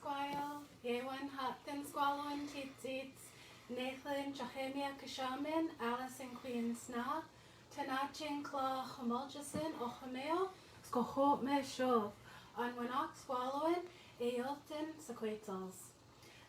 Squile, Yewan Hopton Squallowin Teetsits, Nathan Cheximiya Allison Queen Sna, Tanachin Claw Humuljason Ochemeo, Skohot Me Shov, Onwanok Squallowin, Eolton Sequatals.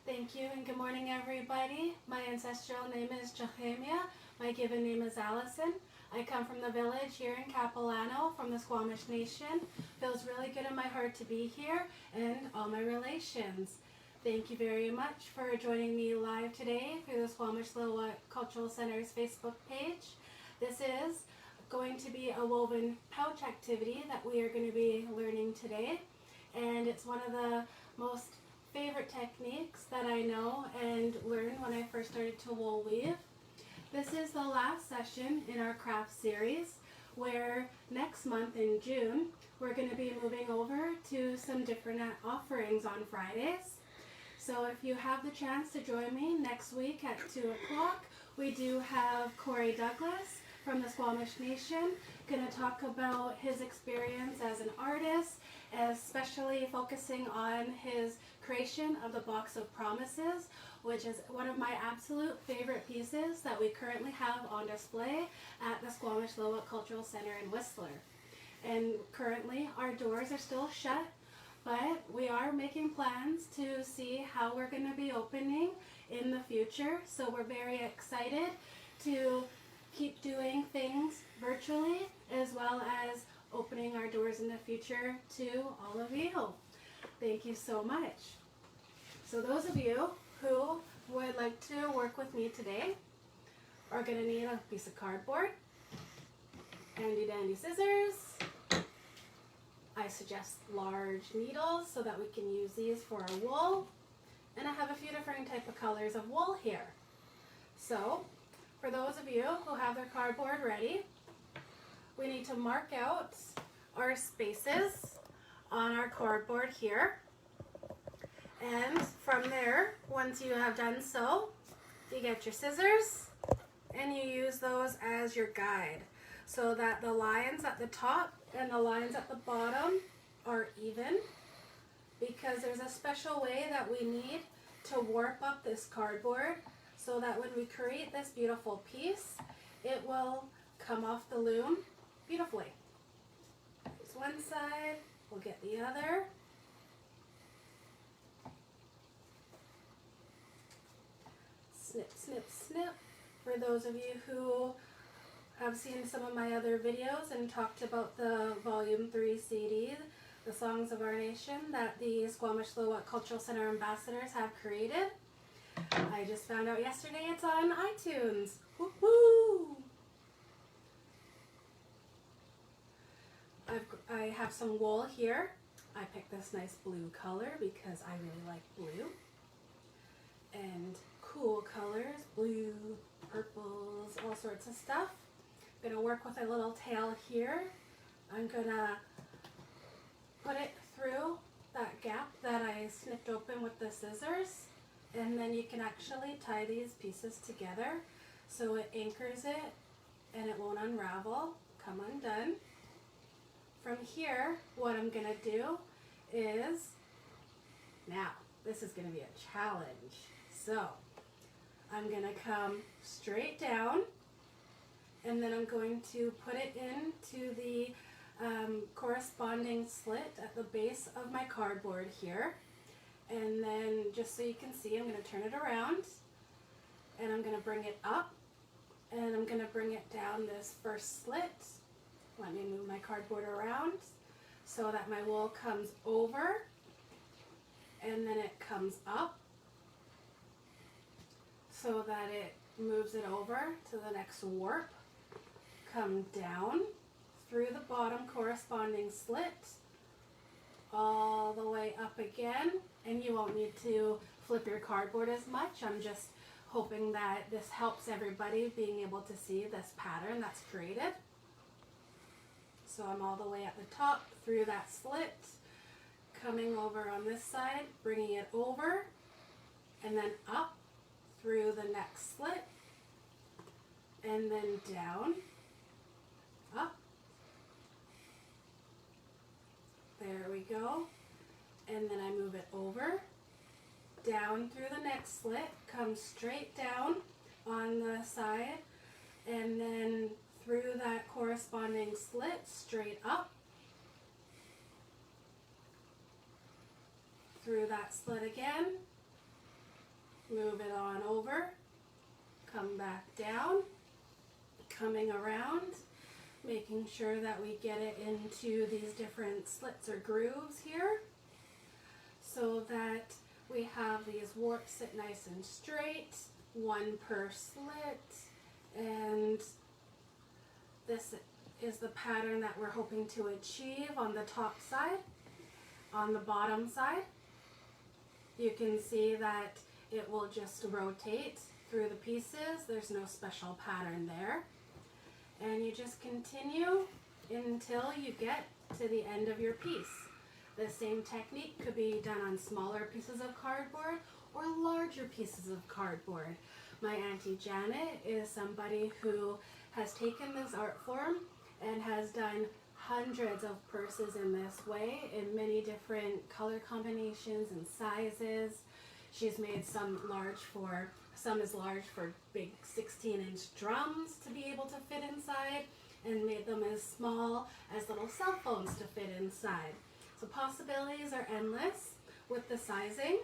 Thank you and good morning everybody. My ancestral name is Cheximiya. My given name is Allison. I come from the village here in Capilano from the Squamish Nation. Feels really good in my heart to be here and all my relations. Thank you very much for joining me live today through the Squamish Lil'wat Cultural Center's Facebook page. This is going to be a woven pouch activity that we are going to be learning today. And it's one of the most favorite techniques that I know and learned when I first started to wool weave. This is the last session in our craft series where next month in June we're going to be moving over to some different offerings on Fridays. So if you have the chance to join me next week at 2 o'clock, we do have Corey Douglas from the Squamish Nation going to talk about his experience as an artist, especially focusing on his creation of the Box of Promises, which is one of my absolute favorite pieces that we currently have on display at the Squamish Lil'wat Cultural Centre in Whistler. And currently our doors are still shut, but we are making plans to see how we're going to be opening in the future. So we're very excited to keep doing things virtually as well as opening our doors in the future to all of you. Thank you so much. So those of you who would like to work with me today are going to need a piece of cardboard, handy dandy scissors. I suggest large needles so that we can use these for our wool. And I have a few different type of colors of wool here. So for those of you who have their cardboard ready, we need to mark out our spaces on our cardboard here. And from there, once you have done so, you get your scissors and you use those as your guide so that the lines at the top and the lines at the bottom are even, because there's a special way that we need to warp up this cardboard so that when we create this beautiful piece, it will come off the loom beautifully. Here's one side, we'll get the other. Snip, snip, snip. For those of you who have seen some of my other videos and talked about the Volume 3 CD, The Songs of Our Nation, that the Squamish Lil'wat Cultural Centre ambassadors have created. I just found out yesterday it's on iTunes. Woohoo! I have some wool here. I picked this nice blue color because I really like blue. And cool colors, blue, purples, all sorts of stuff. I'm going to work with a little tail here. I'm going to put it through that gap that I snipped open with the scissors. And then you can actually tie these pieces together so it anchors it and it won't unravel, come undone. From here, what I'm going to do is, now this is going to be a challenge. So I'm going to come straight down and then I'm going to put it into the corresponding slit at the base of my cardboard here. And then just so you can see, I'm going to turn it around and I'm going to bring it up and I'm going to bring it down this first slit. Let me move my cardboard around so that my wool comes over and then it comes up so that it moves it over to the next warp. Come down through the bottom corresponding slit all the way up again, and you won't need to flip your cardboard as much. I'm just hoping that this helps everybody being able to see this pattern that's created. So I'm all the way at the top through that slit, coming over on this side, bringing it over, and then up through the next slit, and then down, up. There we go. And then I move it over down through the next slit, come straight down on the side, and then through that corresponding slit, straight up, through that slit again, move it on over, come back down, coming around, making sure that we get it into these different slits or grooves here so that we have these warps sit nice and straight, one per slit, and this is the pattern that we're hoping to achieve on the top side. On the bottom side, you can see that it will just rotate through the pieces. There's no special pattern there. And you just continue until you get to the end of your piece. The same technique could be done on smaller pieces of cardboard or larger pieces of cardboard. My Auntie Janet is somebody who has taken this art form and has done hundreds of purses in this way in many different color combinations and sizes. She's made some is large for big 16-inch drums to be able to fit inside, and made them as small as little cell phones to fit inside. So possibilities are endless with the sizing.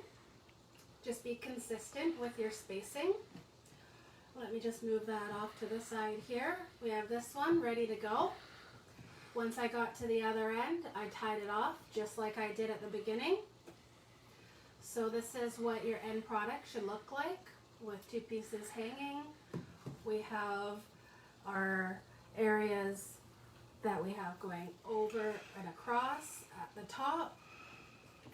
Just be consistent with your spacing. Let me just move that off to the side here. We have this one ready to go. Once I got to the other end, I tied it off just like I did at the beginning. So this is what your end product should look like with two pieces hanging. We have our areas that we have going over and across at the top,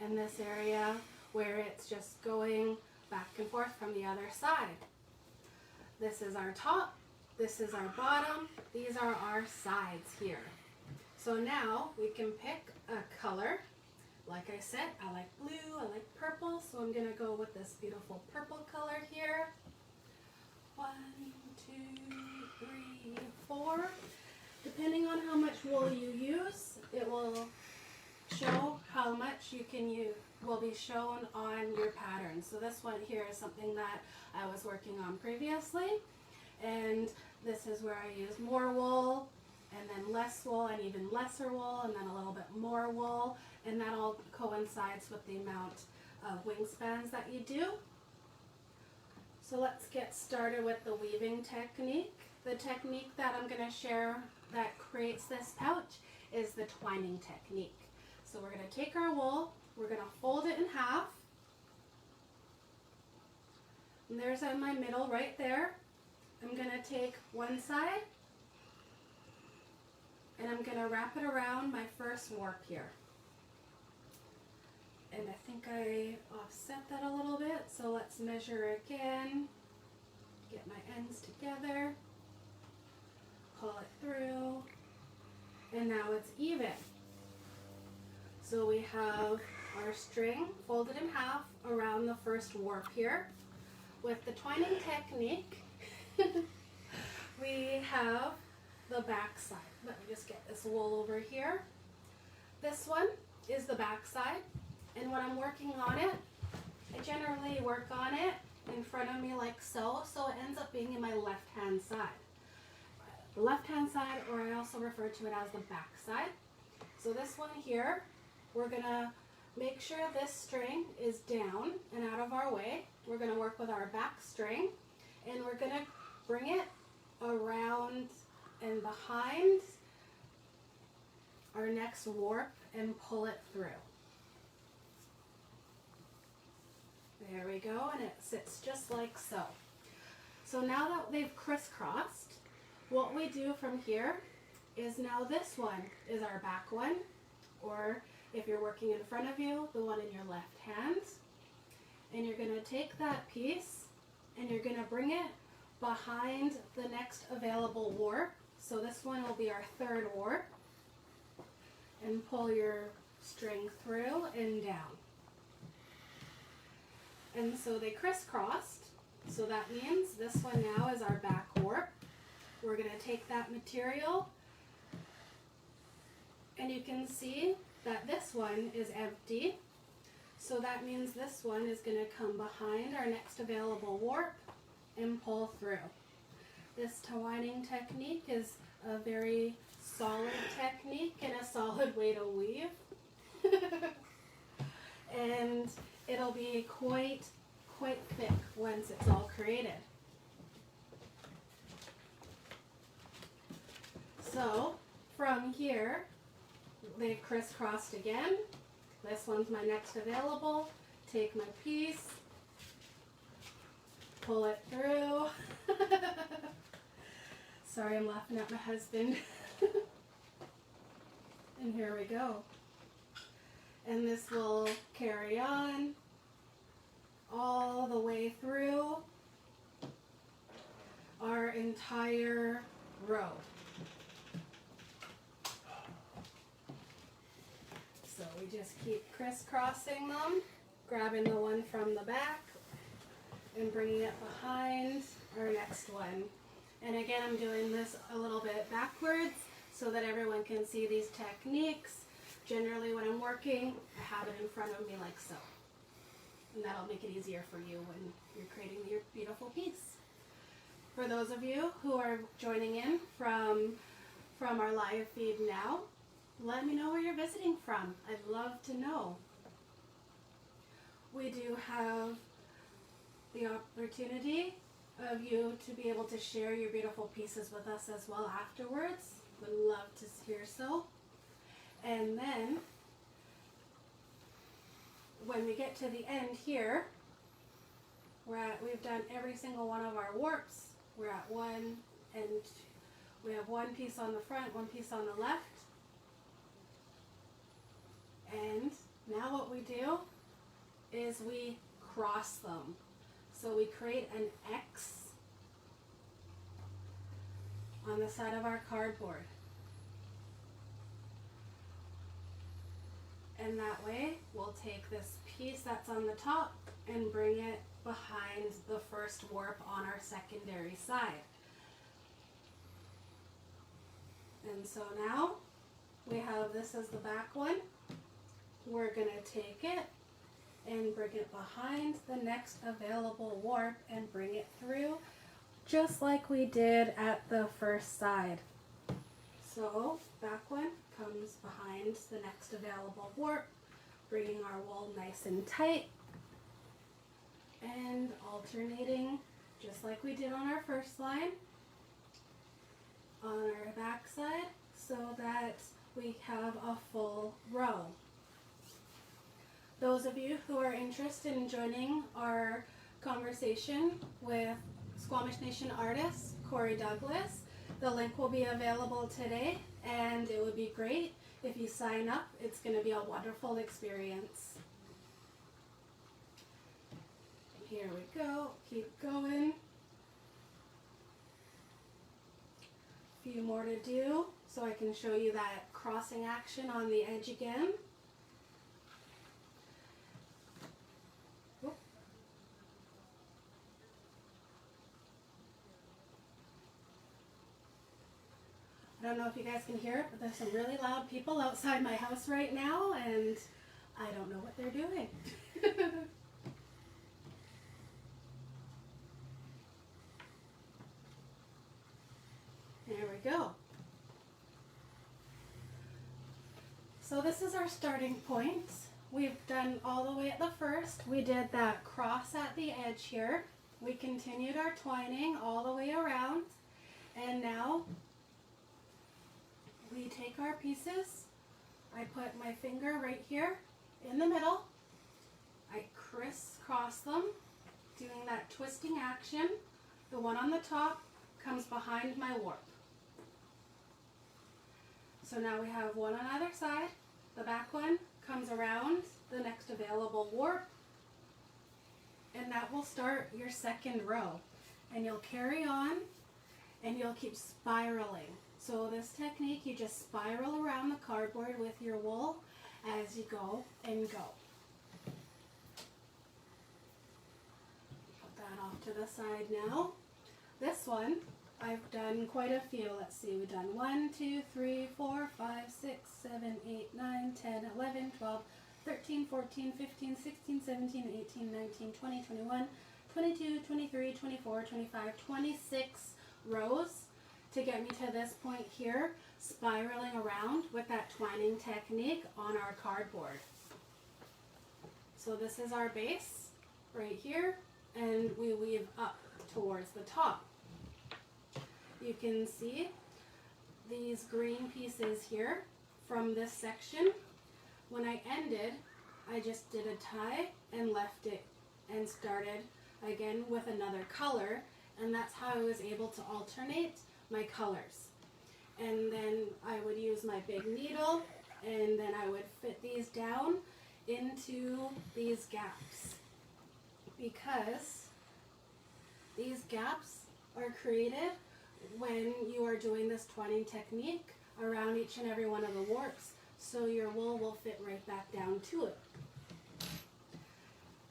and this area where it's just going back and forth from the other side. This is our top, this is our bottom, these are our sides here. So now we can pick a color. Like I said, I like blue, I like purple, so I'm going to go with this beautiful purple color here. 1, 2, 3, 4. Depending on how much wool you use, it will show how much you can use, will be shown on your pattern. So this one here is something that I was working on previously, and this is where I use more wool, and then less wool, and even lesser wool, and then a little bit more wool, and that all coincides with the amount of wingspans that you do. So let's get started with the weaving technique. The technique that I'm going to share that creates this pouch is the twining technique. So we're going to take our wool, we're going to fold it in half, and there's my middle right there. I'm going to take one side, and I'm going to wrap it around my first warp here. And I think I offset that a little bit, so let's measure again, get my ends together, pull it through, and now it's even. So we have our string folded in half around the first warp here. With the twining technique, we have the back side. Let me just get this wool over here. This one is the back side, and when I'm working on it, I generally work on it in front of me like so, so it ends up being in my left hand side. The left hand side, or I also refer to it as the back side. So this one here, we're going to make sure this string is down and out of our way. We're going to work with our back string, and we're going to bring it around and behind our next warp and pull it through. There we go, and it sits just like so. So now that they've crisscrossed, what we do from here is now this one is our back one, or if you're working in front of you, the one in your left hand. And you're going to take that piece and you're going to bring it behind the next available warp. So this one will be our third warp. And pull your string through and down. And so they crisscrossed. So that means this one now is our back warp. We're going to take that material, and you can see that this one is empty. So that means this one is going to come behind our next available warp and pull through. This twining technique is a very solid technique and a solid way to weave. And it'll be quite thick once it's all created. So from here, they've crisscrossed again. This one's my next available. Take my piece, pull it through. Sorry, I'm laughing at my husband. And here we go. And this will carry on all the way through our entire row. So we just keep crisscrossing them, grabbing the one from the back and bringing it behind our next one. And again, I'm doing this a little bit backwards so that everyone can see these techniques. Generally when I'm working, I have it in front of me like so. And that'll make it easier for you when you're creating your beautiful piece. For those of you who are joining in from our live feed now, let me know where you're visiting from. I'd love to know. We do have the opportunity of you to be able to share your beautiful pieces with us as well afterwards. Would love to hear so. And then when we get to the end here, we've done every single one of our warps. We're at one, and we have one piece on the front, one piece on the left. And now what we do is we cross them. So we create an X on the side of our cardboard. And that way we'll take this piece that's on the top and bring it behind the first warp on our secondary side. And so now we have this as the back one. We're going to take it and bring it behind the next available warp and bring it through just like we did at the first side. So back one comes behind the next available warp, bringing our wool nice and tight and alternating just like we did on our first line on our back side so that we have a full row. Those of you who are interested in joining our conversation with Squamish Nation artist Corey Douglas, the link will be available today, and it would be great if you sign up. It's going to be a wonderful experience. Here we go. Keep going. A few more to do so I can show you that crossing action on the edge again. I don't know if you guys can hear it, but there's some really loud people outside my house right now, and I don't know what they're doing. There we go. So this is our starting point. We've done all the way at the first. We did that cross at the edge here. We continued our twining all the way around, and now we take our pieces. I put my finger right here in the middle. I crisscross them, doing that twisting action. The one on the top comes behind my warp. So now we have one on either side. The back one comes around the next available warp, and that will start your second row. And you'll carry on, and you'll keep spiraling. So this technique, you just spiral around the cardboard with your wool as you go and go. Put that off to the side now. This one, I've done quite a few. Let's see, we've done 1, 2, 3, 4, 5, 6, 7, 8, 9, 10, 11, 12, 13, 14, 15, 16, 17, 18, 19, 20, 21, 22, 23, 24, 25, 26 rows to get me to this point here, spiraling around with that twining technique on our cardboard. So this is our base right here, and we weave up towards the top. You can see these green pieces here from this section. When I ended, I just did a tie and left it and started again with another color, and that's how I was able to alternate my colors. And then I would use my big needle, and then I would fit these down into these gaps, because these gaps are created when you are doing this twining technique around each and every one of the warps, so your wool will fit right back down to it.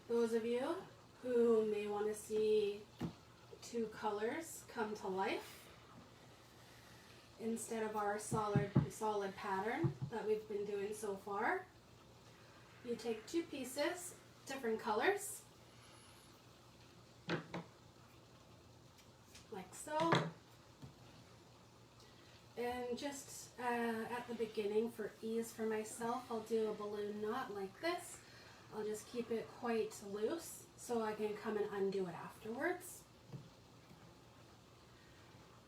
Those of you who may want to see two colors come to life instead of our solid pattern that we've been doing so far, you take two pieces, different colors, like so. And just at the beginning, for ease for myself, I'll do a balloon knot like this. I'll just keep it quite loose so I can come and undo it afterwards.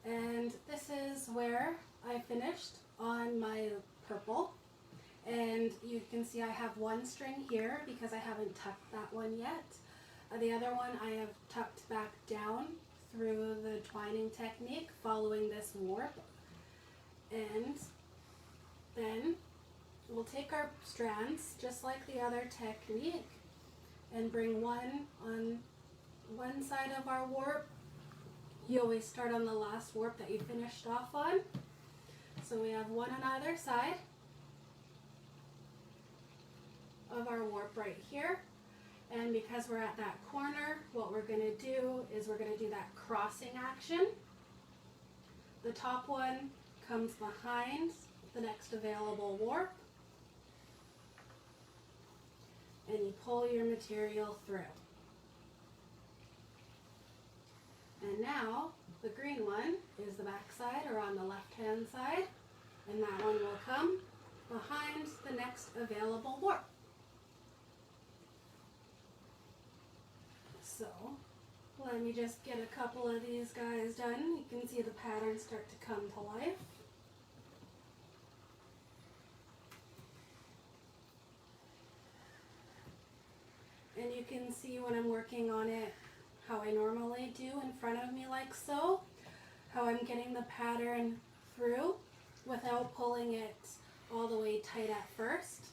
And this is where I finished on my purple. And you can see I have one string here because I haven't tucked that one yet. The other one I have tucked back down through the twining technique following this warp. And then we'll take our strands just like the other technique and bring one on one side of our warp. You always start on the last warp that you finished off on. So we have one on either side of our warp right here. And because we're at that corner, what we're going to do is we're going to do that crossing action. The top one comes behind the next available warp, and you pull your material through. And now the green one is the back side, or on the left hand side, and that one will come behind the next available warp. So let me just get a couple of these guys done. You can see the pattern start to come to life. And you can see when I'm working on it how I normally do in front of me, like so, how I'm getting the pattern through without pulling it all the way tight at first.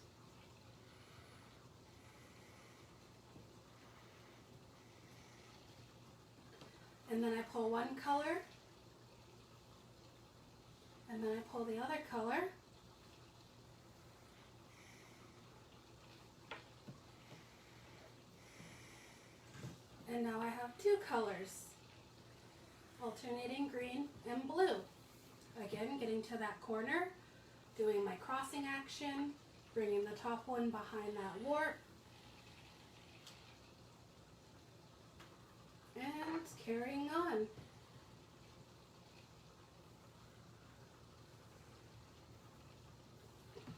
And then I pull one color, and then I pull the other color. And now I have two colors, alternating green and blue. Again, getting to that corner, doing my crossing action, bringing the top one behind that warp, and carrying on.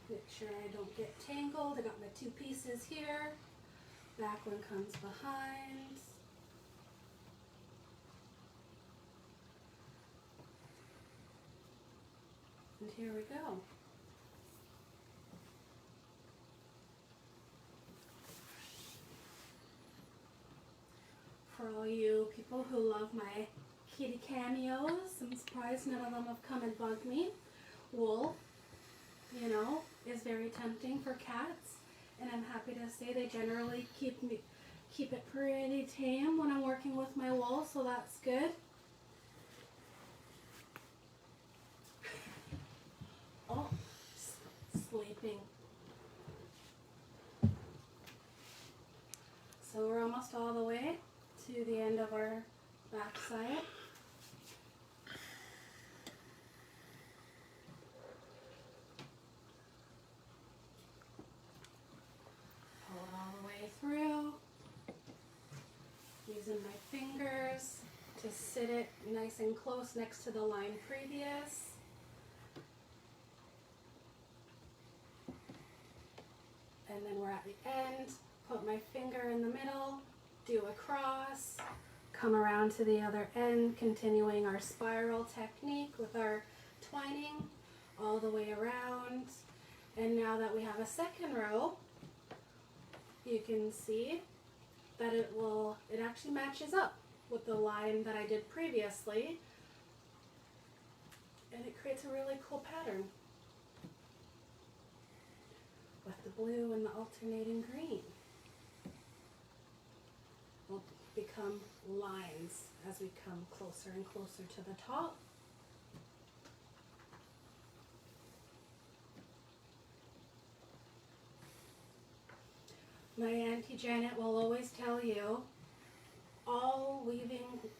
Make sure I don't get tangled. I got my two pieces here. Back one comes behind. And here we go. For all you people who love my kitty cameos, I'm surprised none of them have come and bugged me. Wool, you know, is very tempting for cats, and I'm happy to say they generally keep it pretty tame when I'm working with my wool, so that's good. Oh, sleeping. So we're almost all the way to the end of our back side. using my fingers to sit it nice and close next to the line previous. And then we're at the end, put my finger in the middle, do a cross, come around to the other end, continuing our spiral technique with our twining all the way around. And now that we have a second row, you can see that it actually matches up with the line that I did previously, and it creates a really cool pattern with the blue and the alternating green. Will become lines as we come closer and closer to the top. My Auntie Janet will always tell you,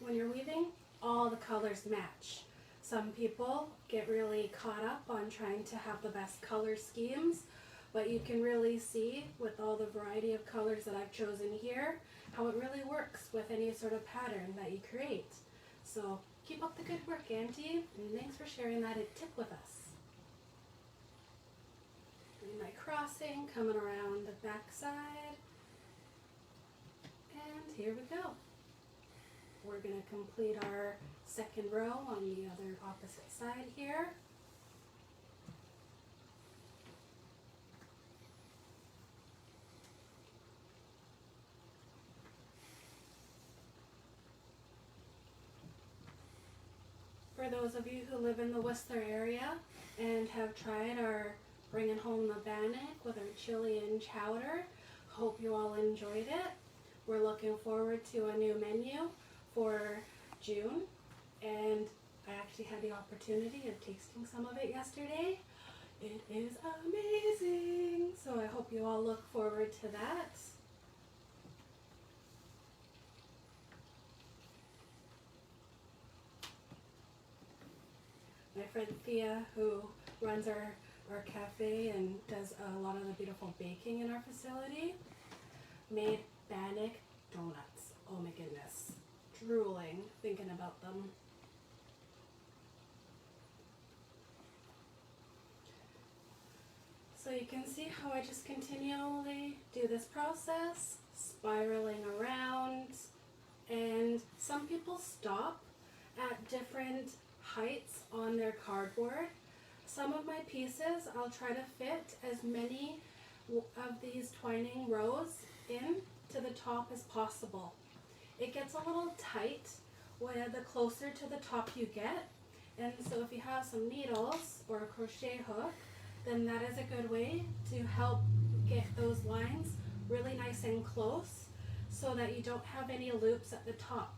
when you're weaving, all the colors match. Some people get really caught up on trying to have the best color schemes, but you can really see with all the variety of colors that I've chosen here, how it really works with any sort of pattern that you create. So keep up the good work, Auntie, and thanks for sharing that tip with us. Doing my crossing, coming around the back side, and here we go. We're going to complete our second row on the other opposite side here. For those of you who live in the Whistler area and have tried our bringing home the bannock with our Chilean chowder, hope you all enjoyed it. We're looking forward to a new menu for June, and I actually had the opportunity of tasting some of it yesterday. It is amazing, so I hope you all look forward to that. My friend Thea, who runs our cafe and does a lot of the beautiful baking in our facility, made bannock donuts. Oh my goodness. Drooling thinking about them. So you can see how I just continually do this process, spiraling around, and some people stop at different heights on their cardboard. Some of my pieces I'll try to fit as many of these twining rows in to the top as possible. It gets a little tight the closer to the top you get, and so if you have some needles or a crochet hook, then that is a good way to help get those lines really nice and close so that you don't have any loops at the top.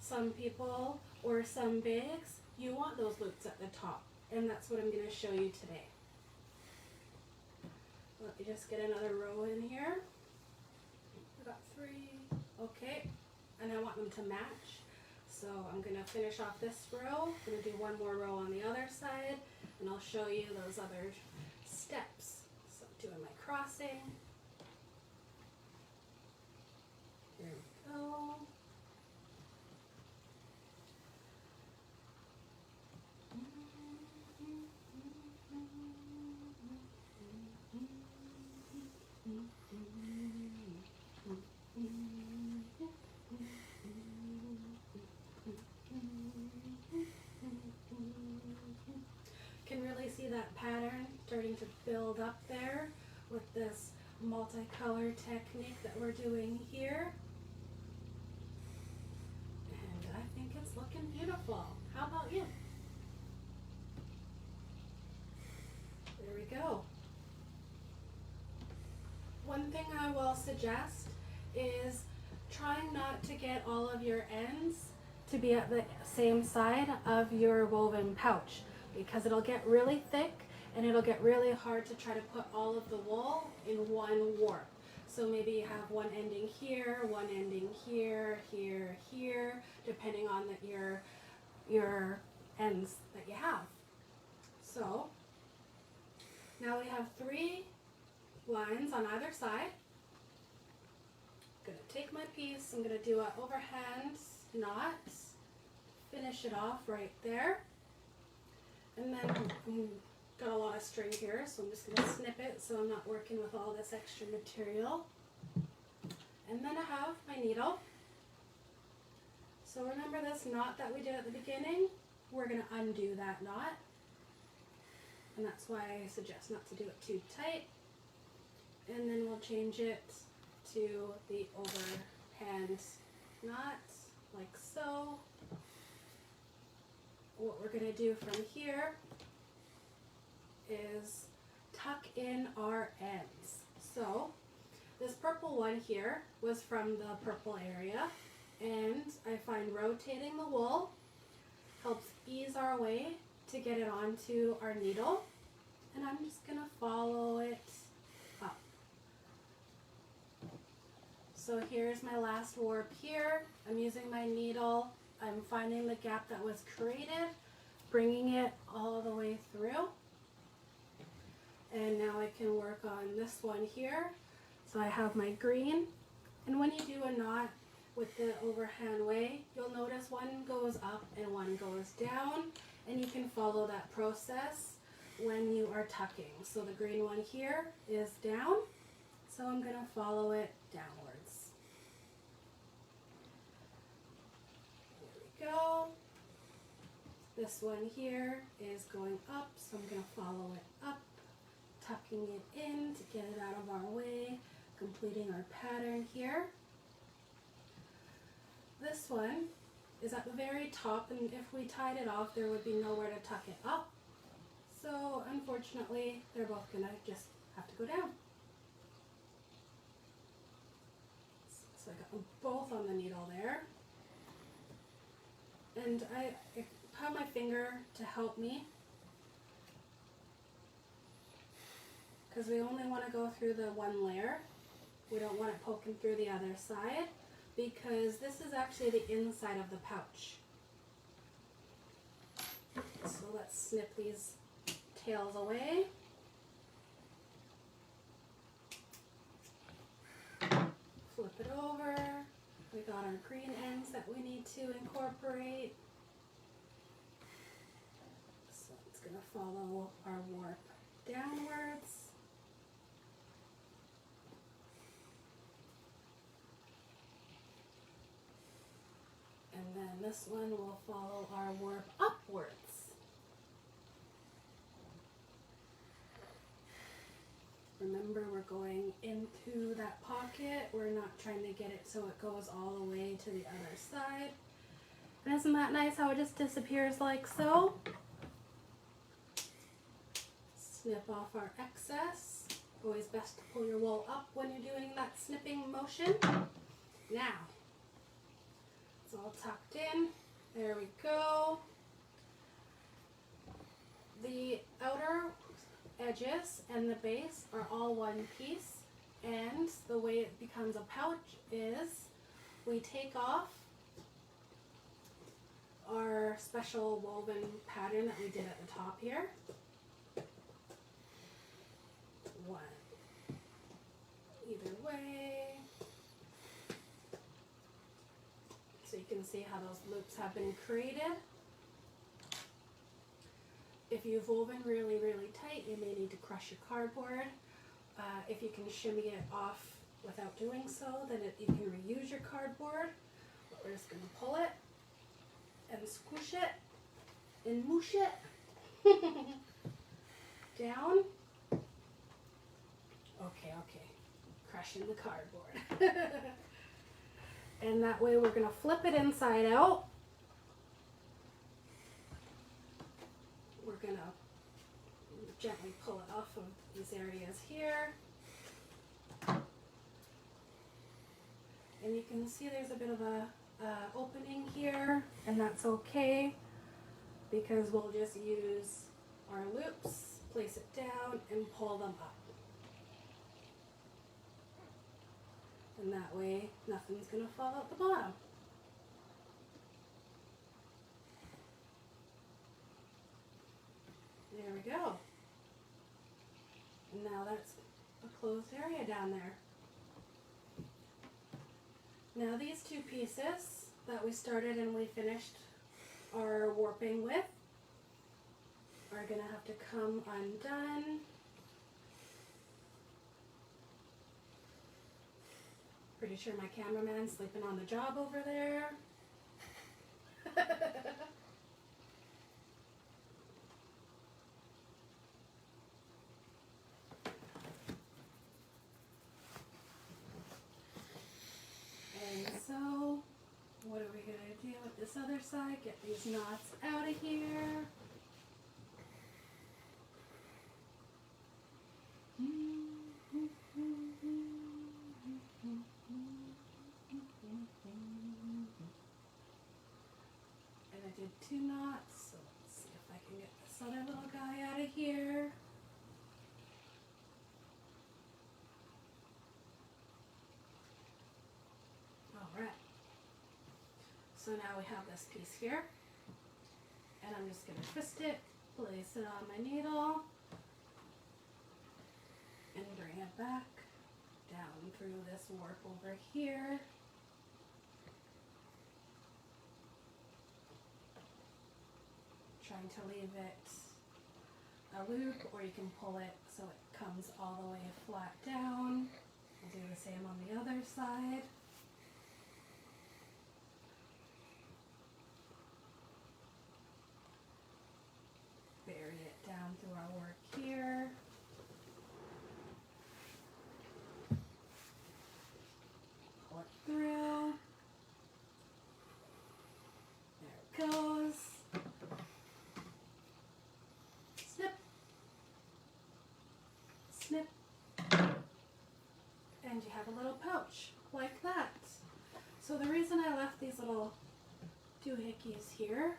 Some people or some bags, you want those loops at the top, and that's what I'm going to show you today. Let me just get another row in here. We got 3, okay, and I want them to match. So I'm going to finish off this row. I'm going to do one more row on the other side, and I'll show you those other steps. So doing my crossing. There we go. Can really see that pattern starting to build up there with this multicolor technique that we're doing here. And I think it's looking beautiful. How about you? There we go. One thing I will suggest is trying not to get all of your ends to be at the same side of your woven pouch, because it'll get really thick and it'll get really hard to try to put all of the wool in one warp. So maybe you have one ending here, one ending here, here, here, depending on your ends that you have. So now we have 3 lines on either side. I'm going to take my piece, I'm going to do an overhand knot, finish it off right there, and then got a lot of string here, so I'm just going to snip it so I'm not working with all this extra material. And then I have my needle. So remember this knot that we did at the beginning? We're going to undo that knot, and that's why I suggest not to do it too tight. And then we'll change it to the overhand knot, like so. What we're going to do from here is tuck in our ends. So this purple one here was from the purple area, and I find rotating the wool helps ease our way to get it onto our needle, and I'm just going to follow it up. So here's my last warp here. I'm using my needle. I'm finding the gap that was created, bringing it all the way through. And now I can work on this one here. So I have my green, and when you do a knot with the overhand way, you'll notice one goes up and one goes down, and you can follow that process when you are tucking. So the green one here is down, so I'm going to follow it downwards. There we go. This one here is going up, so I'm going to follow it up, tucking it in to get it out of our way, completing our pattern here. This one is at the very top, and if we tied it off, there would be nowhere to tuck it up. So unfortunately, they're both gonna just have to go down. So I got them both on the needle there. And I have my finger to help me, because we only want to go through the one layer. We don't want it poking through the other side, because this is actually the inside of the pouch. So let's snip these tails away. Flip it over. We got our green ends that we need to incorporate. So it's going to follow our warp downwards. And then this one will follow our warp upwards. Remember, we're going into that pocket. We're not trying to get it so it goes all the way to the other side. And isn't that nice how it just disappears like so? Snip off our excess. Always best to pull your wool up when you're doing that snipping motion. Now, it's all tucked in. There we go. The outer edges and the base are all one piece, and the way it becomes a pouch is we take off our special woven pattern that we did at the top here. One either way, so you can see how those loops have been created. If you've woven really, really tight, you may need to crush your cardboard. If you can shimmy it off without doing so, then you can reuse your cardboard. But we're just going to pull it and squish it and moosh it down. Okay, crushing the cardboard. And that way we're going to flip it inside out. We're going to gently pull it off of these areas here. And you can see there's a bit of a opening here, and that's okay, because we'll just use our loops, place it down, and pull them up. And that way nothing's going to fall out the bottom. There we go. And now that's a closed area down there. Now these two pieces that we started and we finished our warping with are going to have to come undone. Pretty sure my cameraman's sleeping on the job over there. And so, what are we going to do with this other side? Get these knots out of here. And I did 2 knots, so let's see if I can get this other little guy out of here. Alright, so now we have this piece here, and I'm just going to twist it, place it on my needle, and bring it back down through this warp over here. Trying to leave it a loop, or you can pull it so it comes all the way flat down. We'll do the same on the other side. Bury it down through our work here. Pull it through. There it goes. Snip. Snip. And you have a little pouch like that. So the reason I left these little doohickeys here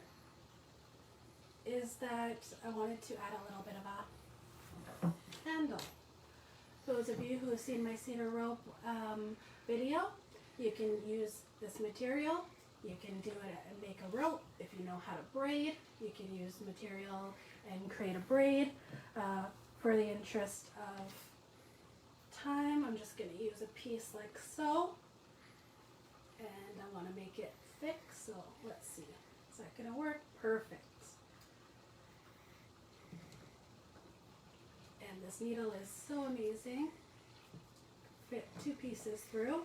is that I wanted to add a little bit of a handle. Those of you who have seen my cedar rope video, you can use this material. You can do it and make a rope. If you know how to braid, you can use material and create a braid. For the interest of time, I'm just going to use a piece like so. And I want to make it thick, so let's see. Is that going to work? Perfect. And this needle is so amazing. Fit 2 pieces through.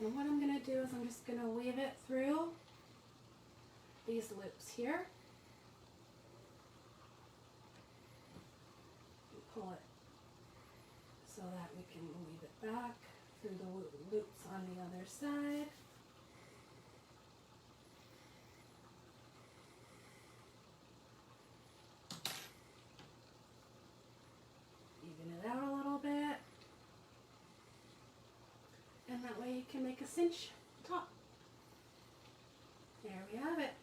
And what I'm going to do is I'm just going to weave it through these loops here. And pull it so that we can weave it back through the loops on the other side. Even it out a little bit. And that way you can make a cinch top. There we have it.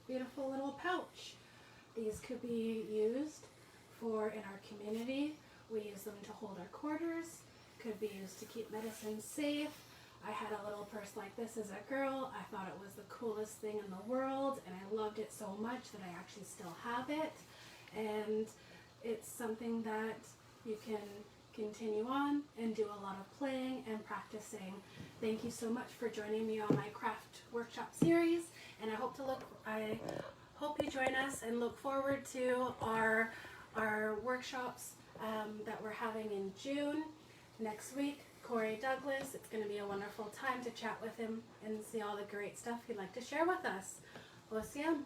Beautiful little pouch. These could be used for in our community. We use them to hold our quarters. Could be used to keep medicine safe. I had a little purse like this as a girl. I thought it was the coolest thing in the world, and I loved it so much that I actually still have it. And it's something that you can continue on and do a lot of playing and practicing. Thank you so much for joining me on my craft workshop series, and I hope you join us and look forward to our workshops that we're having in June. Next week, Corey Douglas. It's going to be a wonderful time to chat with him and see all the great stuff he'd like to share with us. We'll see him.